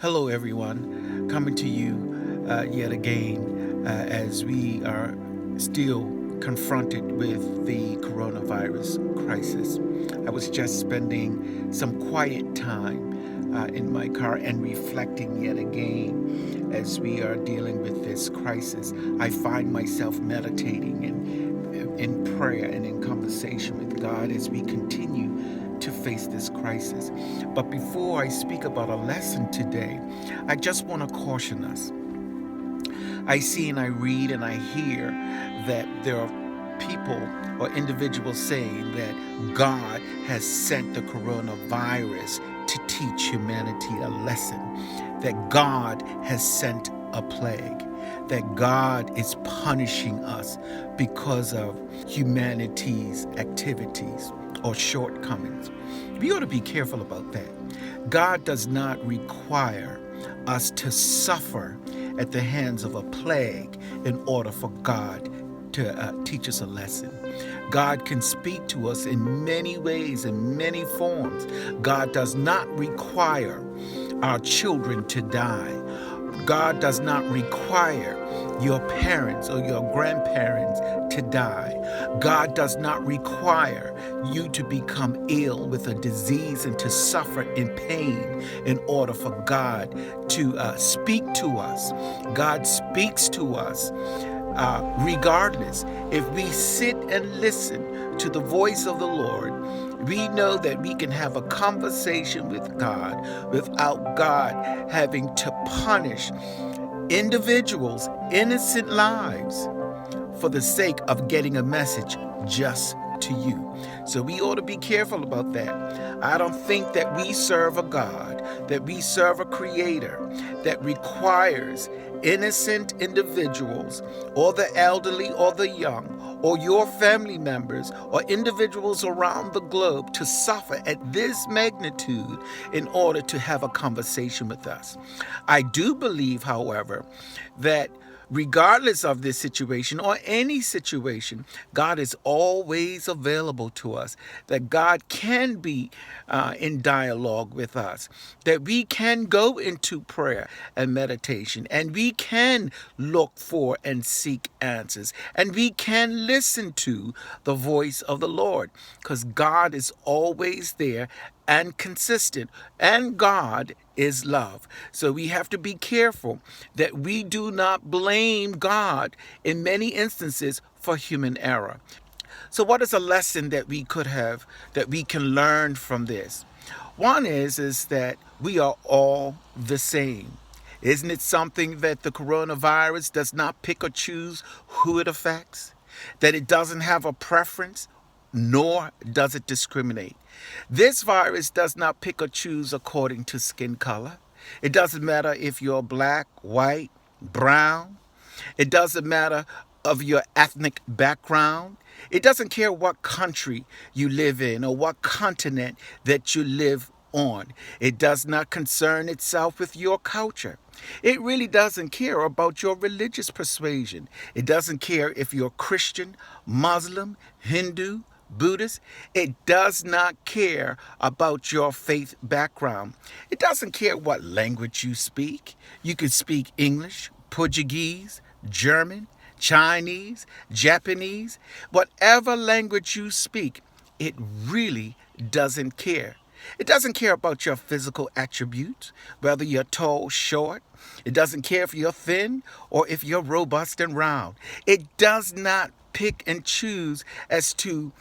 Hello, everyone. Coming to you yet again as we are still confronted with the coronavirus crisis. I was just spending some quiet time in my car and reflecting yet again as we are dealing with this crisis. I find myself meditating in prayer and in conversation with God as we continue to face this crisis. But before I speak about a lesson today, I just want to caution us. I see and I read and I hear that there are people or individuals saying that God has sent the coronavirus to teach humanity a lesson, that God has sent a plague, that God is punishing us because of humanity's activities or shortcomings. We ought to be careful about that. God does not require us to suffer at the hands of a plague in order for God to teach us a lesson. God can speak to us in many ways, in many forms. God does not require our children to die. God does not require your parents or your grandparents to die. God does not require you to become ill with a disease and to suffer in pain in order for God to speak to us. God speaks to us regardless. If we sit and listen to the voice of the Lord, we know that we can have a conversation with God without God having to punish individuals' innocent lives for the sake of getting a message just to you. So we ought to be careful about that. I don't think that we serve a God, that we serve a creator that requires innocent individuals or the elderly or the young or your family members or individuals around the globe to suffer at this magnitude in order to have a conversation with us. I do believe, however, that regardless of this situation or any situation, God is always available to us, that God can be in dialogue with us, that we can go into prayer and meditation, and we can look for and seek answers, and we can listen to the voice of the Lord, because God is always there and consistent, and God is love. So we have to be careful that we do not blame God in many instances for human error. So what is a lesson that we could have, that we can learn from this? One is that we are all the same. Isn't it something that the coronavirus does not pick or choose who it affects? That it doesn't have a preference, nor does it discriminate. This virus does not pick or choose according to skin color. It doesn't matter if you're black, white, brown. It doesn't matter of your ethnic background. It doesn't care what country you live in or what continent that you live on. It does not concern itself with your culture. It really doesn't care about your religious persuasion. It doesn't care if you're Christian, Muslim, Hindu, Buddhist. It does not care about your faith background. It doesn't care what language you speak. You can speak English, Portuguese, German, Chinese, Japanese, whatever language you speak, it really doesn't care. It doesn't care about your physical attributes, whether you're tall, short. It doesn't care if you're thin or if you're robust and round. It does not pick and choose as to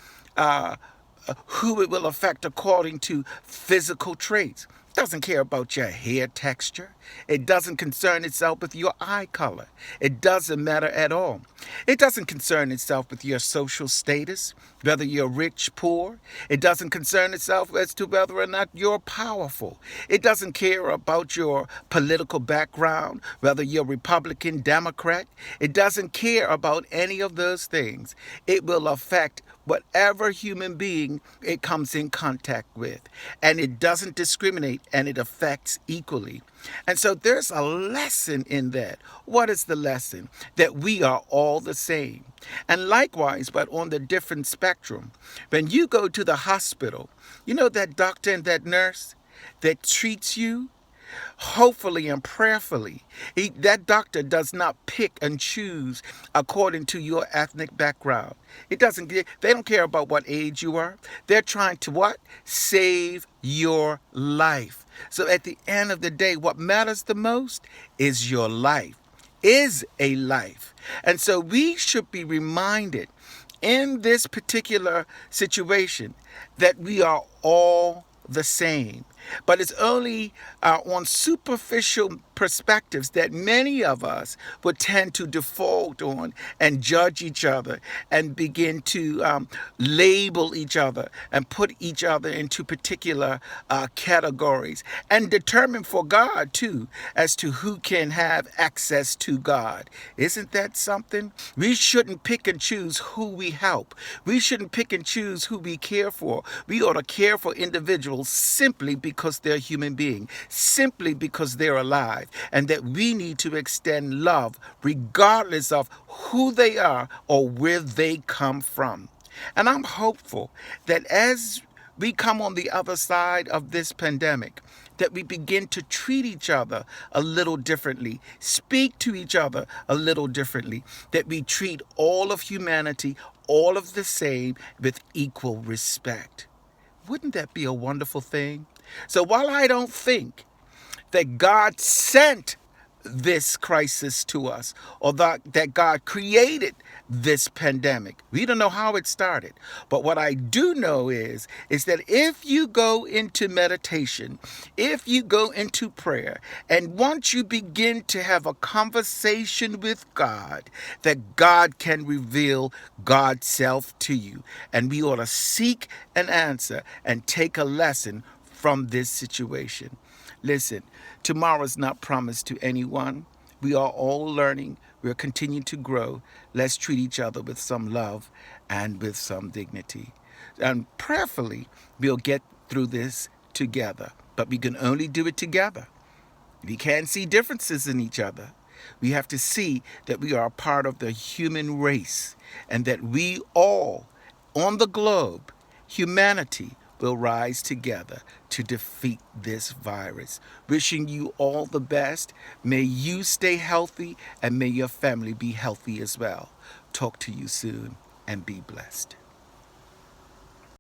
who it will affect according to physical traits. It doesn't care about your hair texture. It doesn't concern itself with your eye color. It doesn't matter at all. It doesn't concern itself with your social status, whether you're rich, poor. It doesn't concern itself as to whether or not you're powerful. It doesn't care about your political background, whether you're Republican, Democrat. It doesn't care about any of those things. It will affect whatever human being it comes in contact with. And it doesn't discriminate, and it affects equally. And so there's a lesson in that. What is the lesson? That we are all the same. And likewise, but on the different spectrum, when you go to the hospital, you know that doctor and that nurse that treats you, hopefully and prayerfully. That doctor does not pick and choose according to your ethnic background. It doesn't. They don't care about what age you are. They're trying to what? Save your life. So at the end of the day, what matters the most is your life. Is a life. And so we should be reminded in this particular situation that we are all the same. But it's only on superficial perspectives that many of us would tend to default on and judge each other and begin to label each other and put each other into particular categories and determine for God too as to who can have access to God. Isn't that something? We shouldn't pick and choose who we help. We shouldn't pick and choose who we care for. We ought to care for individuals simply because they're human beings, simply because they're alive, and that we need to extend love regardless of who they are or where they come from. And I'm hopeful that as we come on the other side of this pandemic, that we begin to treat each other a little differently, speak to each other a little differently, that we treat all of humanity, all of the same, with equal respect. Wouldn't that be a wonderful thing? So while I don't think that God sent this crisis to us or that God created this pandemic. We don't know how it started. But what I do know is that if you go into meditation, if you go into prayer, and once you begin to have a conversation with God, that God can reveal God's self to you. And we ought to seek an answer and take a lesson from this situation. Listen, tomorrow is not promised to anyone. We are all learning. We're continuing to grow. Let's treat each other with some love and with some dignity. And prayerfully, we'll get through this together. But we can only do it together. We can't see differences in each other. We have to see that we are a part of the human race and that we all on the globe, humanity, will rise together to defeat this virus. Wishing you all the best. May you stay healthy and may your family be healthy as well. Talk to you soon and be blessed.